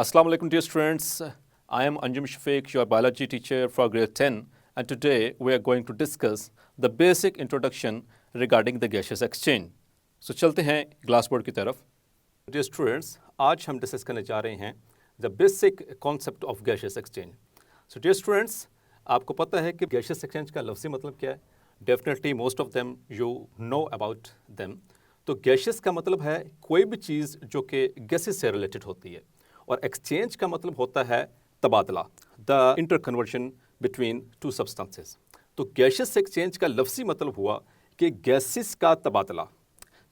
Assalamu alaikum dear students. I am Anjum Shafiq, your biology teacher for grade 10, and today we are going to discuss the basic introduction regarding the gaseous exchange. So चलते हैं glass board की तरफ. Dear students, आज हम discuss करने जा रहे हैं the basic concept of gaseous exchange. So dear students, आपको पता है कि gaseous exchange का लफ्ज़ी मतलब क्या है? Definitely most of them you know about them. तो gaseous का मतलब है कोई भी चीज़ जो कि gases से रिलेटेड होती है, और एक्सचेंज का मतलब होता है तबादला, the inter conversion between two substances. तो गैसेस एक्सचेंज का लफ्ज़ी मतलब हुआ कि गैसेस का तबादला.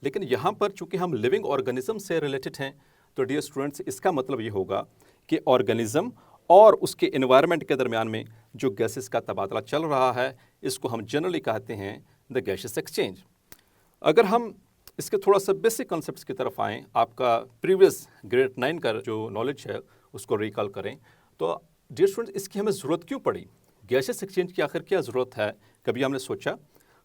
लेकिन यहाँ पर चूंकि हम लिविंग ऑर्गेनिज्म से रिलेटेड हैं, तो डियर स्टूडेंट्स इसका मतलब ये होगा कि ऑर्गेनिज्म और उसके एनवायरनमेंट के दरमियान में जो गैसेस का तबादला चल रहा है, इसको हम जनरली कहते हैं द गैसेस एक्सचेंज. अगर हम इसके थोड़ा सा बेसिक कॉन्सेप्ट्स की तरफ आएँ, आपका प्रीवियस ग्रेड 9 का जो नॉलेज है उसको रिकॉल करें, तो डियर स्टूडेंट्स इसकी हमें ज़रूरत क्यों पड़ी? गैसेस एक्सचेंज की आखिर क्या ज़रूरत है, कभी हमने सोचा?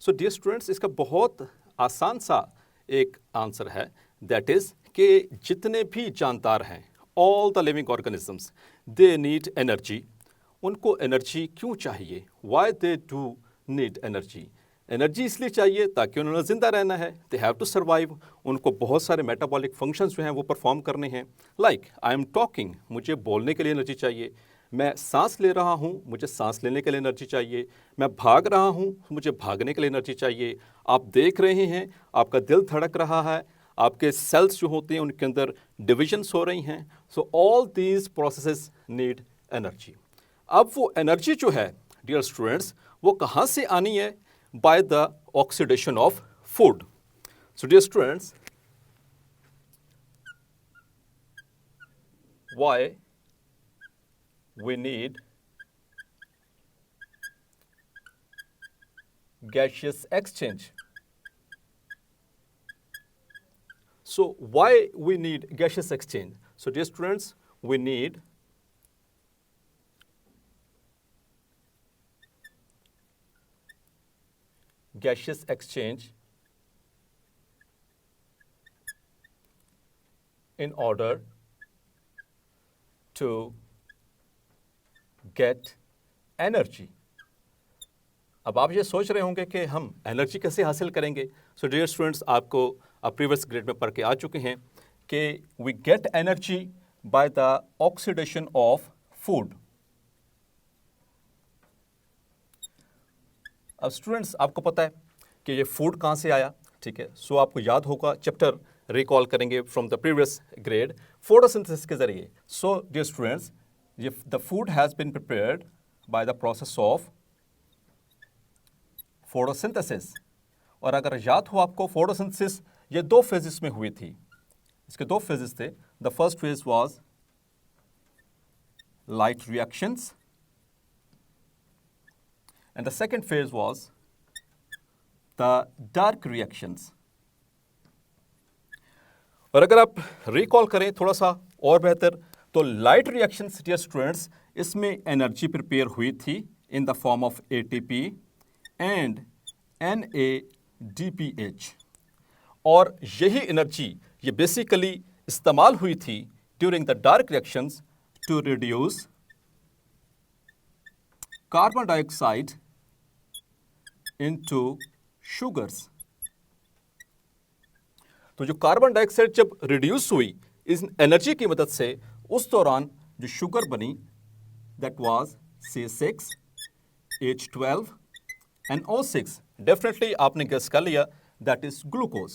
सो डियर स्टूडेंट्स इसका बहुत आसान सा एक आंसर है, दैट इज़ कि जितने भी जानदार हैं, all the living organisms, they need energy. उनको एनर्जी क्यों चाहिए? Why they do need energy? Energy इसलिए चाहिए ताकि उन्होंने ज़िंदा रहना है. They have to survive. उनको बहुत सारे मेटाबॉलिक फंक्शंस जो हैं वो परफॉर्म करने हैं. लाइक आई एम टॉकिंग, मुझे बोलने के लिए एनर्जी चाहिए. मैं सांस ले रहा हूँ, मुझे सांस लेने के लिए एनर्जी चाहिए. मैं भाग रहा हूँ, मुझे भागने के लिए एनर्जी चाहिए. आप देख रहे हैं, आपका दिल धड़क रहा है, आपके सेल्स जो होते हैं उनके अंदर डिविजन्स हो रही हैं. So all these processes need energy. अब वो एनर्जी जो है डियर स्टूडेंट्स, वो कहाँ से आनी है? By the oxidation of food. So dear students, why we need gaseous exchange? So why we need gaseous exchange? So dear students, we need gaseous exchange in order to get energy. अब आप ये सोच रहे होंगे कि हम energy कैसे हासिल करेंगे. सो डियर स्टूडेंट्स, आपको आप प्रीवियस ग्रेड में पढ़ के आ चुके हैं कि we get energy by the oxidation of food. अब स्टूडेंट्स आपको पता है कि ये फूड कहाँ से आया, ठीक है. सो आपको याद होगा, चैप्टर रिकॉल करेंगे from the previous grade, photosynthesis के जरिए. सो डियर स्टूडेंट्स, ये the food has been prepared by the process of photosynthesis. और अगर याद हो आपको, फोटोसिंथेसिस ये दो फेजेस में हुई थी. इसके दो फेजेस थे. The first phase was light reactions and the second phase was the dark reactions. और अगर आप रिकॉल करें थोड़ा सा और बेहतर, तो लाइट रिएक्शंस डियर स्टूडेंट्स, इसमें एनर्जी प्रिपेयर हुई थी in the form of ATP and NADPH. और यही एनर्जी ये बेसिकली इस्तेमाल हुई थी during the dark reactions to reduce carbon dioxide into sugars. तो जो कार्बन डाइऑक्साइड जब रिड्यूस हुई इस एनर्जी की मदद से, उस दौरान जो शुगर बनी, that was C6, H12 and O6. Definitely आपने गेस कर लिया, that is glucose.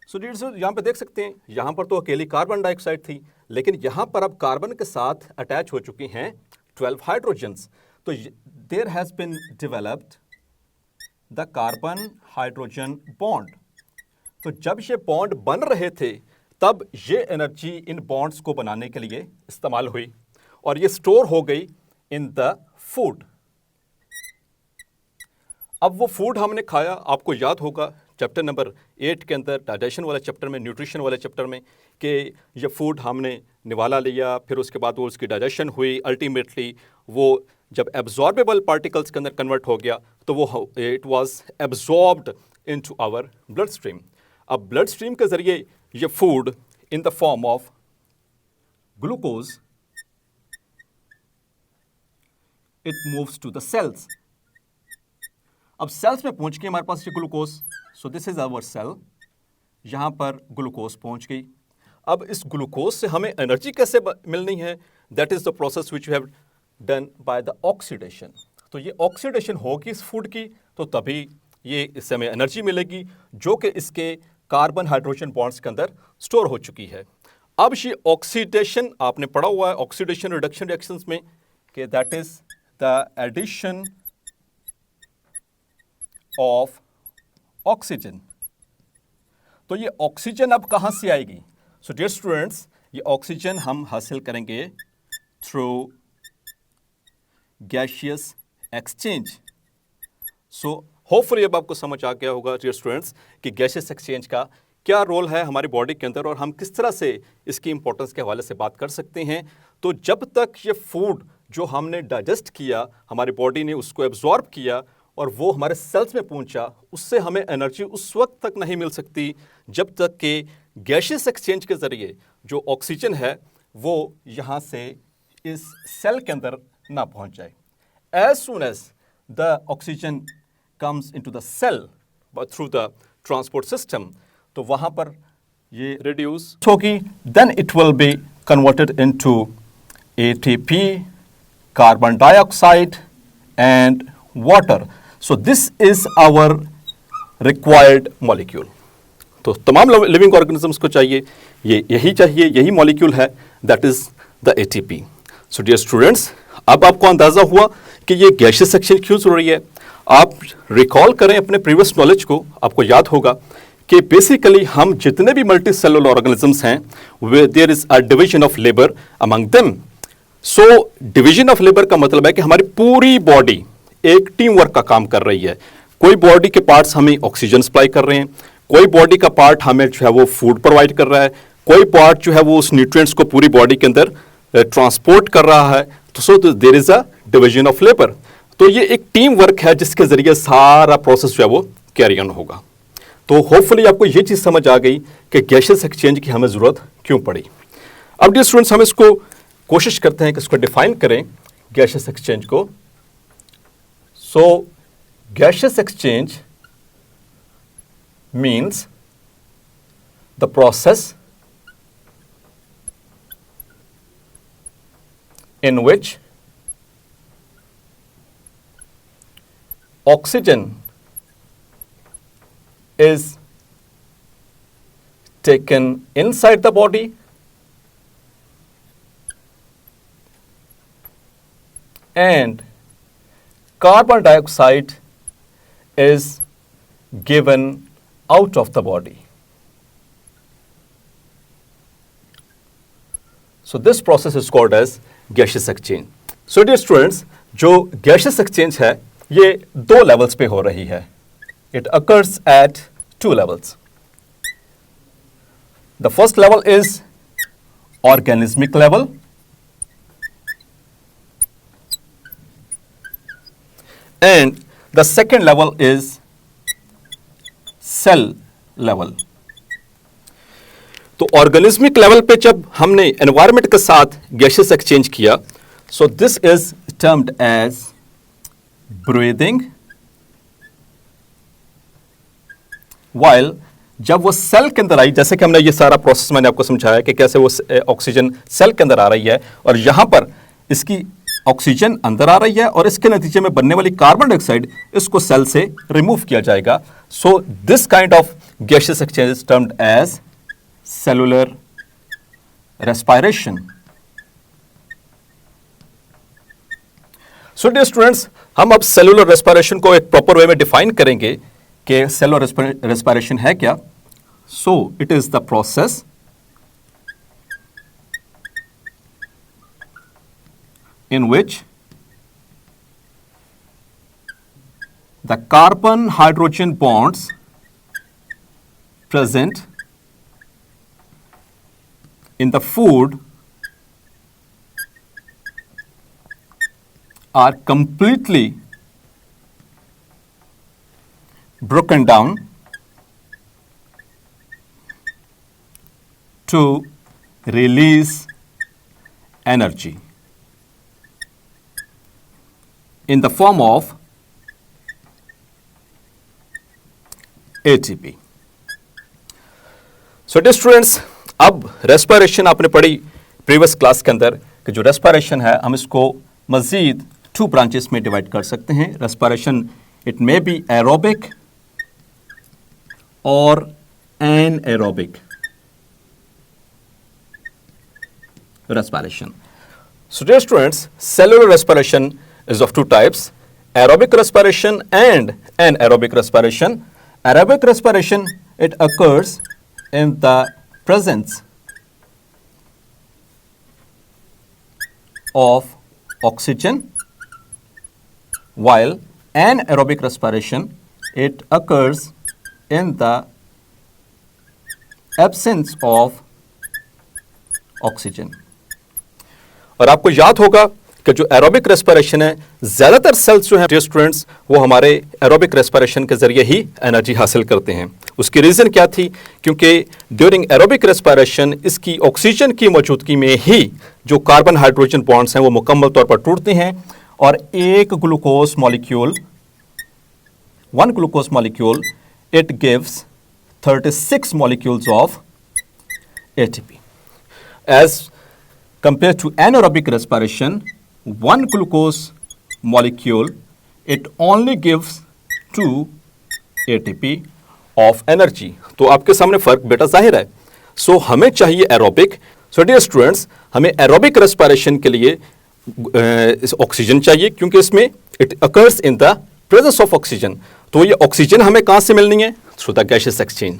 So dear students, यहाँ पे देख सकते हैं, यहाँ पर तो अकेली कार्बन डाइऑक्साइड थी, लेकिन यहाँ पर अब कार्बन के साथ अटैच हो चुकी हैं 12 हाइड्रोजन्स. तो there has been developed the carbon hydrogen bond. तो जब ये बॉन्ड बन रहे थे, तब ये एनर्जी इन बॉन्ड्स को बनाने के लिए इस्तेमाल हुई और ये स्टोर हो गई इन द फूड. अब वो फूड हमने खाया, आपको याद होगा चैप्टर नंबर 8 के अंदर, डाइजेशन वाले चैप्टर में, न्यूट्रिशन वाले चैप्टर में, कि ये फूड हमने निवाला लिया, फिर उसके बाद वो उसकी डाइजेशन हुई. अल्टीमेटली वो जब एब्जॉर्बेबल पार्टिकल्स के अंदर कन्वर्ट हो गया, तो वो it was absorbed into our blood stream. अब ब्लड स्ट्रीम के ज़रिए ये food in the form of glucose, it moves to the cells. अब सेल्स में पहुंच के हमारे पास ये glucose, so this is our cell, यहां पर ग्लूकोज पहुंच गई। अब इस ग्लूकोज से हमें एनर्जी कैसे मिलनी है, that is the process which we have done by the oxidation. तो ये ऑक्सीडेशन होगी इस फूड की, तो तभी ये इससे हमें एनर्जी मिलेगी, जो कि इसके कार्बन हाइड्रोजन बॉन्ड्स के अंदर स्टोर हो चुकी है। अब ये ऑक्सीडेशन आपने पढ़ा हुआ है ऑक्सीडेशन रिडक्शन रिएक्शंस में कि that is the addition of oxygen. तो ये ऑक्सीजन अब कहां से आएगी? सो डियर स्टूडेंट्स, ये ऑक्सीजन हम हासिल करेंगे through gaseous exchange. So hopefully अब आपको समझ आ गया होगा डियर स्टूडेंट्स कि गैसियस एक्सचेंज का क्या रोल है हमारी बॉडी के अंदर और हम किस तरह से इसकी इंपॉर्टेंस के हवाले से बात कर सकते हैं। तो जब तक ये फूड जो हमने डाइजेस्ट किया, हमारी बॉडी ने उसको एब्जॉर्ब किया और वो हमारे सेल्स में पहुंचा, उससे हमें एनर्जी उस वक्त तक नहीं मिल सकती जब तक कि गैसियस एक्सचेंज के ज़रिए जो ऑक्सीजन है वो यहाँ से इस सेल के अंदर ना पहुंच जाए। As soon as the oxygen comes into the cell but through the transport system, तो वहां पर ये reduce होगी, then it will be converted into ATP, carbon dioxide and water. So this is our required molecule. तो तमाम living organisms को चाहिए, ये यही चाहिए, यही मॉलिक्यूल है, that is the ATP. So dear students, अब आपको अंदाजा हुआ कि ये गैसियस एक्सचेंज क्यों जरूरी है। आप रिकॉल करें अपने प्रीवियस नॉलेज को, आपको याद होगा कि बेसिकली हम जितने भी मल्टी सेलुलर ऑर्गेनिजम्स हैं, there is a division of labour among them. So division of labour का मतलब है कि हमारी पूरी बॉडी एक टीम वर्क का काम कर रही है। कोई बॉडी के पार्ट्स हमें ऑक्सीजन सप्लाई कर रहे हैं, कोई बॉडी का पार्ट हमें जो है वो फूड प्रोवाइड कर रहा है, कोई पार्ट जो है वो उस न्यूट्रिएंट्स को पूरी बॉडी के अंदर ट्रांसपोर्ट कर रहा है। तो so there is a division of labour. तो ये एक टीम वर्क है जिसके जरिए सारा प्रोसेस जो है वो कैरी ऑन होगा। तो होपफुली आपको ये चीज समझ आ गई कि गैसियस एक्सचेंज की हमें जरूरत क्यों पड़ी। अब डियर स्टूडेंट्स, हम इसको कोशिश करते हैं कि इसको डिफाइन करें गैसियस एक्सचेंज को। So gaseous exchange means the process in which oxygen is taken inside the body and carbon dioxide is given out of the body. So this process is called as gaseous exchange. So dear students, जो gaseous exchange है ये दो levels पे हो रही है। It occurs at two levels. The first level is organismic level and the second level is cell level. तो organismic level पे जब हमने एनवायरनमेंट के साथ गैसियस एक्सचेंज किया, so this is termed as breathing, while जब वो सेल के अंदर आई, जैसे कि हमने ये सारा प्रोसेस मैंने आपको समझाया कि कैसे वो ऑक्सीजन सेल के अंदर आ रही है और यहां पर इसकी ऑक्सीजन अंदर आ रही है और इसके नतीजे में बनने वाली कार्बन डाइऑक्साइड इसको सेल से रिमूव किया जाएगा। So this kind of gaseous exchange is termed as cellular respiration. So dear students, हम अब सेलुलर रेस्पिरेशन को एक प्रॉपर वे में डिफाइन करेंगे कि सेलुलर रेस्पिरेशन है क्या। So it is the process in which the carbon hydrogen bonds present in the food are completely broken down to release energy in the form of ATP. So dear students, अब respiration आपने पढ़ी previous class के अंदर कि जो respiration है हम इसको मजीद 2 ब्रांचेस में डिवाइड कर सकते हैं. Respiration it may be aerobic और anaerobic respiration. So dear students, cellular respiration is of 2 types, aerobic respiration and anaerobic respiration. Aerobic respiration, it occurs in the presence of oxygen, while anaerobic respiration, it occurs in the absence of oxygen. और आपको याद होगा कि जो aerobic respiration है, ज़्यादातर sales जो हैं स्टूडेंट्स वो हमारे एरोबिक रेस्पिरेशन के ज़रिए ही एनर्जी हासिल करते हैं. उसकी रीज़न क्या थी? क्योंकि ड्यूरिंग एरोबिक रेस्पिरेशन इसकी ऑक्सीजन की मौजूदगी में ही जो कार्बन हाइड्रोजन बॉन्ड्स हैं वो मुकम्मल तौर पर टूटते हैं और एक glucose molecule, 1 glucose molecule, it gives 36 molecules of ATP. As compared to anaerobic respiration, 1 glucose molecule, it only gives 2 ATP of energy. तो आपके सामने फर्क बेटा जाहिर है. सो हमें चाहिए एरोबिक. सो डियर स्टूडेंट्स, हमें एरोबिक रेस्पिरेशन के लिए ऑक्सीजन चाहिए क्योंकि इसमें it occurs in the presence of oxygen. तो ये ऑक्सीजन हमें कहाँ से मिलनी है? Through the gaseous exchange.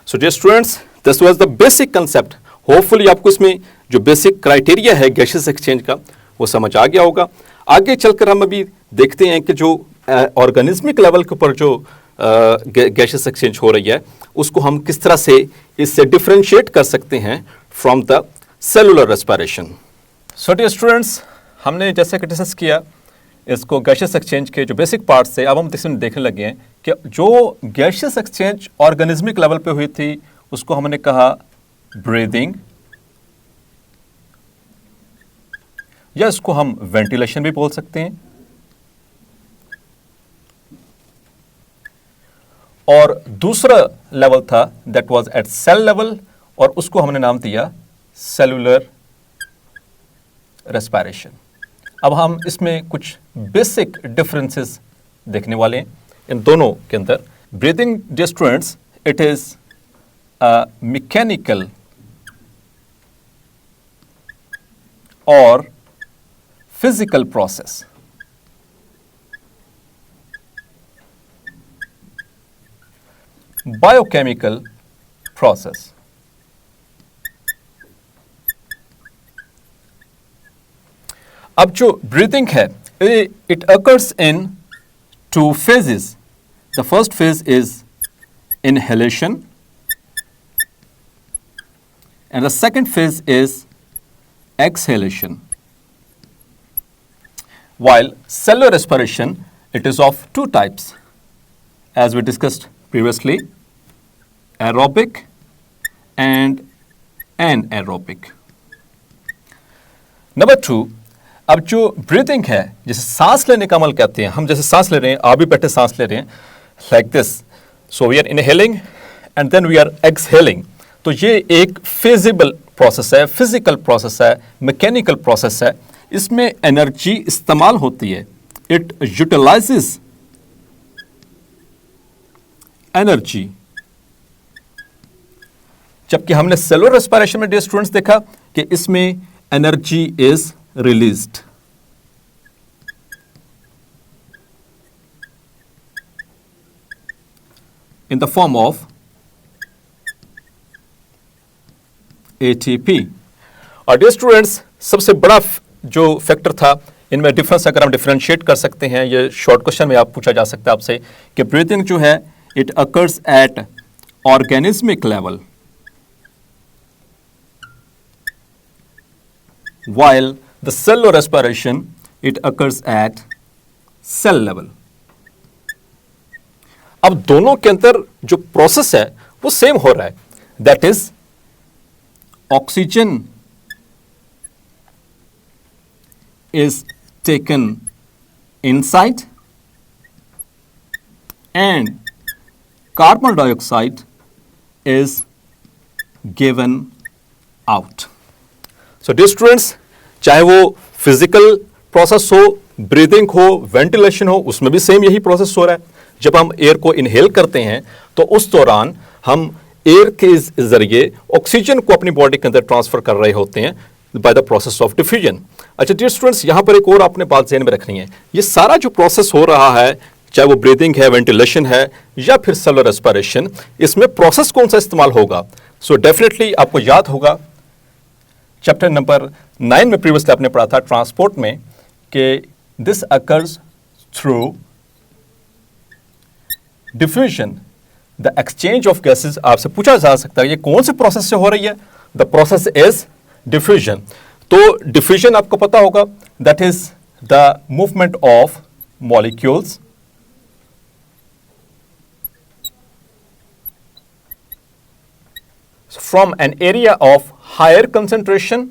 So dear students, this was the basic concept. Hopefully आपको इसमें जो बेसिक क्राइटेरिया है गैसियस एक्सचेंज का वो समझ आ गया होगा. आगे चलकर हम अभी देखते हैं कि जो ऑर्गेनिज्मिक लेवल के ऊपर जो गैसियस एक्सचेंज हो रही है उसको हम किस तरह से इससे डिफरेंशिएट कर सकते हैं from the cellular respiration. So dear students, हमने जैसे कि डिस्कस किया इसको गैसियस एक्सचेंज के जो बेसिक पार्ट्स थे, अब हम देखने लगे हैं कि जो गैसियस एक्सचेंज ऑर्गेनिज्मिक लेवल पे हुई थी उसको हमने कहा ब्रीदिंग, या इसको हम वेंटिलेशन भी बोल सकते हैं. और दूसरा लेवल था that was at cell level और उसको हमने नाम दिया सेलुलर रेस्पिरेशन. अब हम इसमें कुछ बेसिक डिफरेंसेस देखने वाले हैं इन दोनों के अंदर. Breathing dear students, it is a mechanical or physical process. Biochemical process. अब जो breathing है, it occurs in 2 phases. The first phase is inhalation and the second phase is exhalation. While cellular respiration, it is of 2 types, as we discussed previously, aerobic and anaerobic. Number 2, अब जो breathing है, जैसे सांस लेने का अमल कहते हैं, हम जैसे सांस ले रहे हैं, आप भी बैठे सांस ले रहे हैं, like this. So we are inhaling and then we are exhaling. तो ये एक feasible प्रोसेस है, फिजिकल प्रोसेस है, मैकेनिकल प्रोसेस है. इसमें एनर्जी इस्तेमाल होती है. It utilises energy. जबकि हमने सेलुलर रेस्पिरेशन में डियर स्टूडेंट्स देखा कि इसमें energy is released. In the form of ATP. और डियर स्टूडेंट्स, सबसे बड़ा जो फैक्टर था इनमें डिफरेंस अगर हम डिफरेंशिएट कर सकते हैं, ये शॉर्ट क्वेश्चन में आप पूछा जा सकता है आपसे कि ब्रीथिंग जो है it occurs eight organismic level while the cellular respiration it occurs at cell level. अब दोनों के अंदर जो प्रोसेस है वो सेम हो रहा है, that is oxygen is taken inside and carbon dioxide is given out. So dear students, चाहे वो फिजिकल प्रोसेस हो, ब्रीदिंग हो, वेंटिलेशन हो, उसमें भी सेम यही प्रोसेस हो रहा है. जब हम एयर को इनहेल करते हैं तो उस दौरान हम एयर के जरिए ऑक्सीजन को अपनी बॉडी के अंदर ट्रांसफर कर रहे होते हैं bye the process of diffusion. अच्छा डियर स्टूडेंट्स, यहां पर एक और आपने बात ध्यान में रखनी है. ये सारा जो प्रोसेस हो रहा है, चाहे वो ब्रीदिंग है, वेंटिलेशन है या फिर सेलुलर रेस्पिरेशन, इसमें प्रोसेस कौन सा इस्तेमाल होगा? सो डेफिनेटली आपको याद होगा चैप्टर नंबर 9 में प्रीवियसली आपने पढ़ा था ट्रांसपोर्ट में कि this occurs through diffusion, the exchange of gases. आपसे पूछा जा सकता है ये कौन से प्रोसेस से हो रही है? The process is diffusion. तो डिफ्यूजन आपको पता होगा, that is the movement of molecules from an area of higher concentration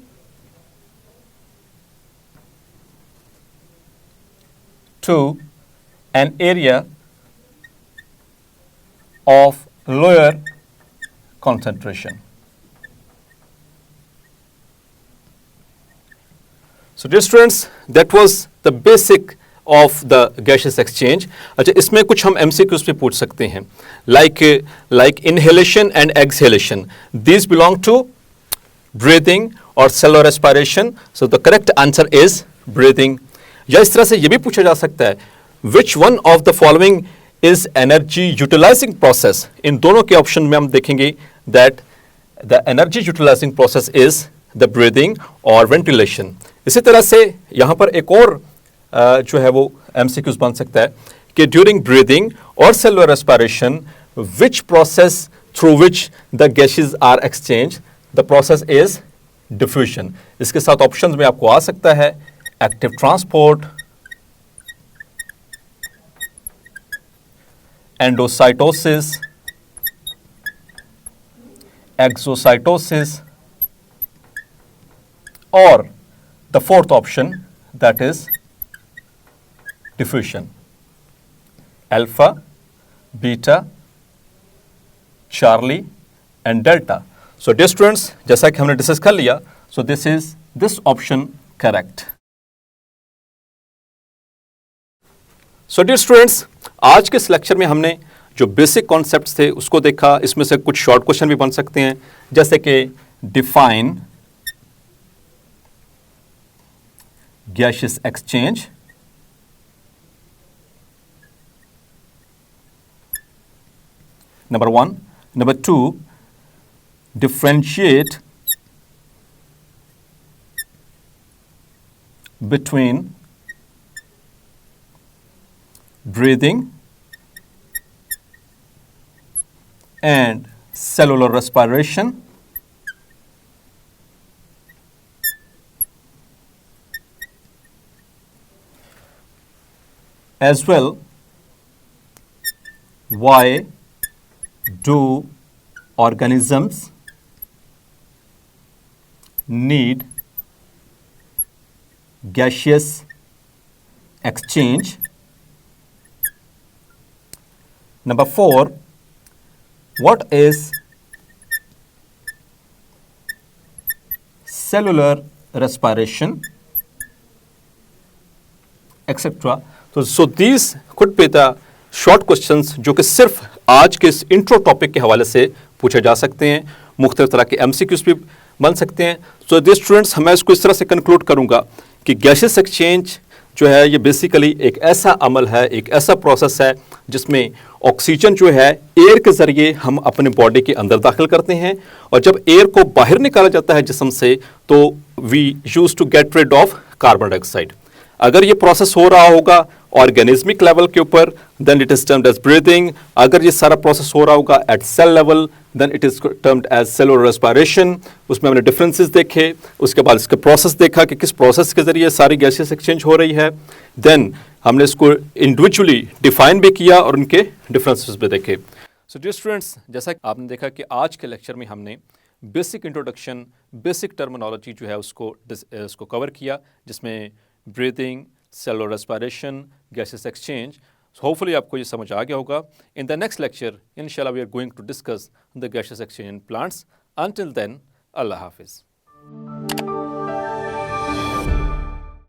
to an area of lower concentration. So dear students, that was the basic of the gaseous exchange. अच्छा, इसमें कुछ हम MCQs पे पूछ सकते हैं, like inhalation and exhalation. These belong to breathing or cellular respiration. So the correct answer is breathing. या इस तरह से ये भी पूछा जा सकता है, which one of the following is energy utilizing process? इन दोनों के ऑप्शन में हम देखेंगे that the energy utilizing process is the breathing or ventilation. इसी तरह से यहाँ पर एक और जो है वो MCQs बन सकता है कि ड्यूरिंग ब्रीदिंग और cellular respiration which process through which the gases are exchange? The process is diffusion. इसके साथ ऑप्शंस में आपको आ सकता है एक्टिव ट्रांसपोर्ट, एंडोसाइटोसिस, एक्सोसाइटोसिस, और the fourth option that is diffusion. Alpha, beta, Charlie and delta. So dear students, जैसा कि हमने डिस्कस कर लिया, so this option correct. So dear students, आज के इस लेक्चर में हमने जो बेसिक कॉन्सेप्ट्स थे उसको देखा. इसमें से कुछ शॉर्ट क्वेश्चन भी बन सकते हैं, जैसे कि define gaseous exchange, number 1. Number 2, differentiate between breathing and cellular respiration. As well, why do organisms need gaseous exchange? Number 4, what is cellular respiration, etc. So these could be the short questions जो कि सिर्फ आज के इस intro topic के हवाले से पूछे जा सकते हैं. मुख्तलिफ तरह के MCQs भी बन सकते हैं. सो डियर स्टूडेंट्स, मैं इसको इस तरह से कंक्लूड करूंगा कि गैसेस एक्सचेंज जो है ये बेसिकली एक ऐसा अमल है, एक ऐसा प्रोसेस है जिसमें ऑक्सीजन जो है एयर के ज़रिए हम अपने बॉडी के अंदर दाखिल करते हैं, और जब एयर को बाहर निकाला जाता है जिस्म से तो we use to get rid of carbon dioxide. अगर ये प्रोसेस हो रहा होगा ऑर्गेनिज्मिक लेवल के ऊपर, then it is termed as breathing. अगर ये सारा प्रोसेस हो रहा होगा at cell level, then it is termed as cellular respiration. उसमें हमने डिफरेंसेस देखे, उसके बाद इसका प्रोसेस देखा कि किस प्रोसेस के जरिए सारी गैसेस एक्सचेंज हो रही है. देन हमने इसको इंडिविजुअली डिफाइन भी किया और उनके डिफरेंसेस भी देखे. सो डियर स्टूडेंट्स, जैसा कि आपने देखा कि आज के लेक्चर में हमने बेसिक इंट्रोडक्शन, बेसिक टर्मिनोलॉजी जो है उसको कवर किया, जिसमें breathing, cellular respiration, gases exchange. Hopefully आपको ये समझ आ गया होगा। इन द नेक्स्ट लेक्चर इंशाल्लाह we are going to discuss the gases exchange in plants. Until then, अल्लाह हाफिज़।